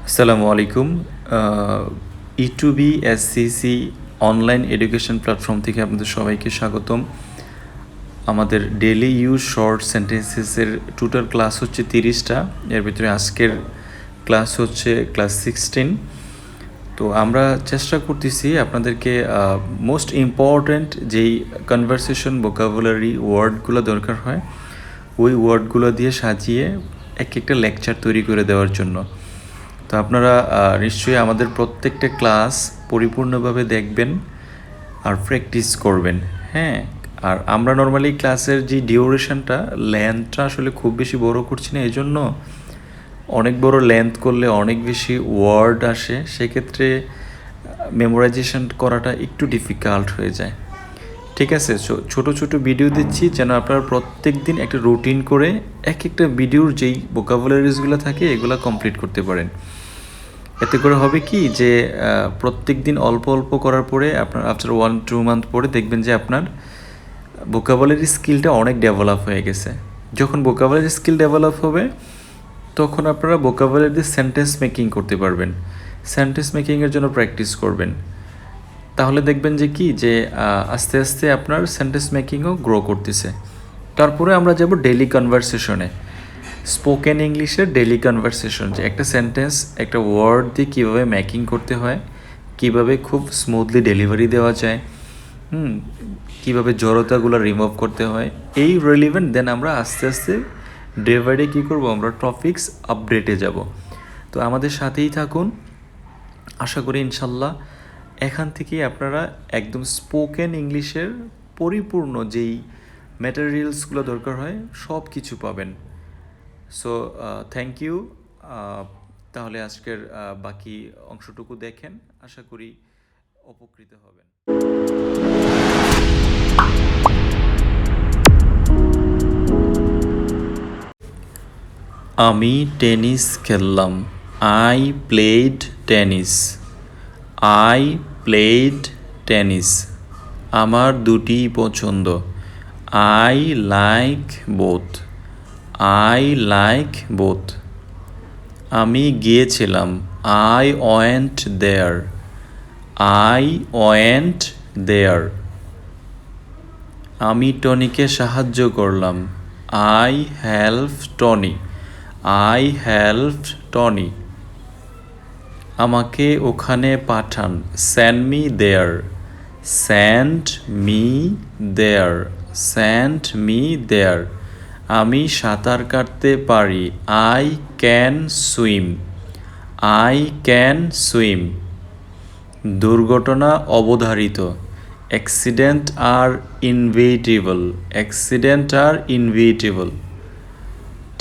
আসসালামু আলাইকুম। E2B SCC online education platform থেকে আপনাদের সবাইকে স্বাগতম। আমাদের ডেইলি ইউজ শর্ট সেন্টেন্সেসের টোটাল ক্লাস হচ্ছে 30টা। এর ভিতরে আজকের ক্লাস হচ্ছে ক্লাস 16। তো আমরা চেষ্টা করতেছি আপনাদেরকে মোস্ট ইম্পর্ট্যান্ট যেই কনভারসেশন ভোকাবুলারি ওয়ার্ডগুলো দরকার হয় ওই ওয়ার্ডগুলো দিয়ে সাজিয়ে এক একটা লেকচার তৈরি করে দেওয়ার জন্য। তো আপনারা নিশ্চয়ই আমাদের প্রত্যেকটা ক্লাস পরিপূর্ণভাবে দেখবেন আর প্র্যাকটিস করবেন, হ্যাঁ। আর আমরা নর্মালি ক্লাসের যে ডিউরেশনটা লেন্থটা আসলে খুব বেশি বড় করছি না, এই জন্য অনেক বড় লেন্থ করলে অনেক বেশি ওয়ার্ড আসে, সেক্ষেত্রে মেমোরাইজেশন করাটা একটু ডিফিকাল্ট হয়ে যায়। ঠিক আছে, ছোট ছোট ভিডিও দিচ্ছি যেন আপনারা প্রত্যেক দিন একটা রুটিন করে এক একটা ভিডিওর যেই ভোকাবুলারিজগুলো থাকে এগুলো কমপ্লিট করতে পারেন। এতে করে হবে কি যে প্রত্যেক দিন অল্প অল্প করার পরে আপনার আফটার 1-2 মান্থ পরে দেখবেন যে আপনার ভোকাবুলারি স্কিলটা অনেক ডেভেলপ হয়ে গেছে। যখন ভোকাবুলারি স্কিল ডেভেলপ হবে তখন আপনারা ভোকাবুলারি সেন্টেন্স মেকিং করতে পারবেন। সেন্টেন্স মেকিংয়ের জন্য প্র্যাকটিস করবেন, তাহলে দেখবেন যে কি যে আস্তে আস্তে আপনার সেন্টেন্স মেকিংও গ্রো করতেছে। তারপরে আমরা যাব ডেইলি কনভারসেশনে, স্পোকেন ইংলিশের ডেইলি কনভারসেশন, যে একটা সেন্টেন্স একটা ওয়ার্ড দিয়ে কীভাবে মেকিং করতে হয়, কীভাবে খুব স্মুথলি ডেলিভারি দেওয়া যায়, কীভাবে জড়তাগুলো রিমুভ করতে হয়, এই রিলিভেন্ট। দেন আমরা আস্তে আস্তে ডে বাই ডে কী করবো, আমরা টপিকস আপডেটে যাব। তো আমাদের সাথেই থাকুন, আশা করি ইনশাল্লাহ এখান থেকেই আপনারা একদম স্পোকেন ইংলিশের পরিপূর্ণ যেই ম্যাটেরিয়ালসগুলো দরকার হয় সব কিছু পাবেন। So thank you. তাহলে আজকের বাকি অংশটুকু দেখেন, আশা করি উপকৃত হবেন। আমি টেনিস খেললাম। I played tennis. I played tennis. আমার দুটি পছন্দ। I like both. I like both. আমি গিয়েছিলাম। I went there. I went there. আমি টনিকে সাহায্য করলাম। I help Tony. I help Tony. আমাকে ওখানে পাঠান। Send me there. Send me there. Send me there. আমি সাঁতার কাটতে পারি। I can swim. I can swim. দুর্ঘটনা অবধারিত। Accident are inevitable. Accident are inevitable.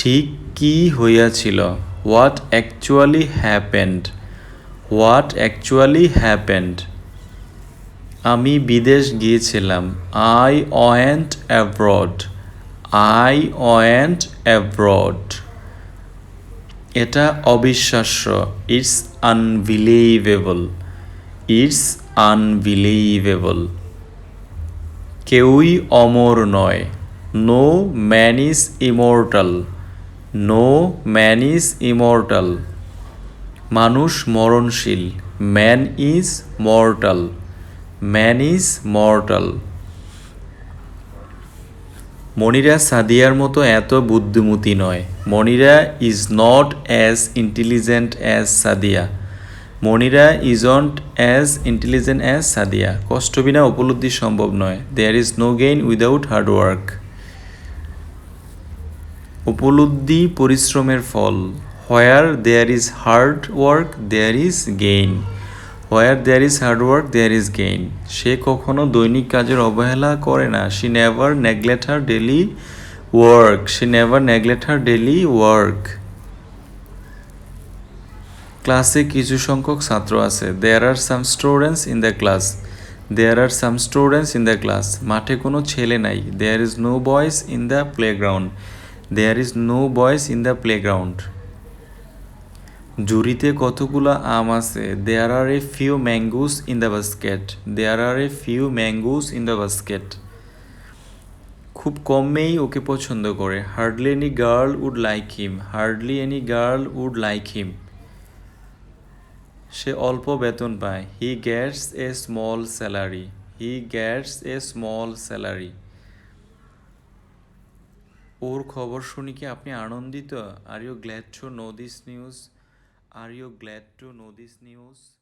ঠিক কী হইয়াছিল। What actually happened. What actually happened. আমি বিদেশ গিয়েছিলাম। I went abroad. I went abroad. এটা অবিশ্বাস্য। It's unbelievable. It's unbelievable. কেউই অমর নয়। No man is immortal. No man is immortal. মানুষ মরণশীল। Man is mortal. Man is mortal. Monira সাদিয়ার মতো এত বুদ্ধিমতী নয়। Monira is not as intelligent as Sadia. Monira isn't as intelligent as Sadia. কষ্ট বিনা উপলব্ধি সম্ভব নয়। There is no gain without hard work. উপলব্ধি পরিশ্রমের ফল। Where there is hard work there is gain. Where there is hard work there is gain. সে কখনো দৈনিক কাজের অবহেলা করে না। She never neglect her daily work. She never neglect her daily work. ক্লাসে কিছু সংখ্যক ছাত্র আছে। There are some students in the class. There are some students in the class. মাঠে কোনো ছেলে নাই। There is no boys in the playground. There is no boys in the playground. ঝুড়িতে কতগুলো আম আছে। There are a few mangoes in the basket. There are a few mangoes in the basket. খুব কম মেয়েই ওকে পছন্দ করে। Hardly any girl would like him. Hardly any girl would like him. সে অল্প বেতন পায়। He gets a small salary. He gets a small salary. ওর খবর শুনে কি আপনি আনন্দিত? Are you glad to know this news? Are you glad to know this news?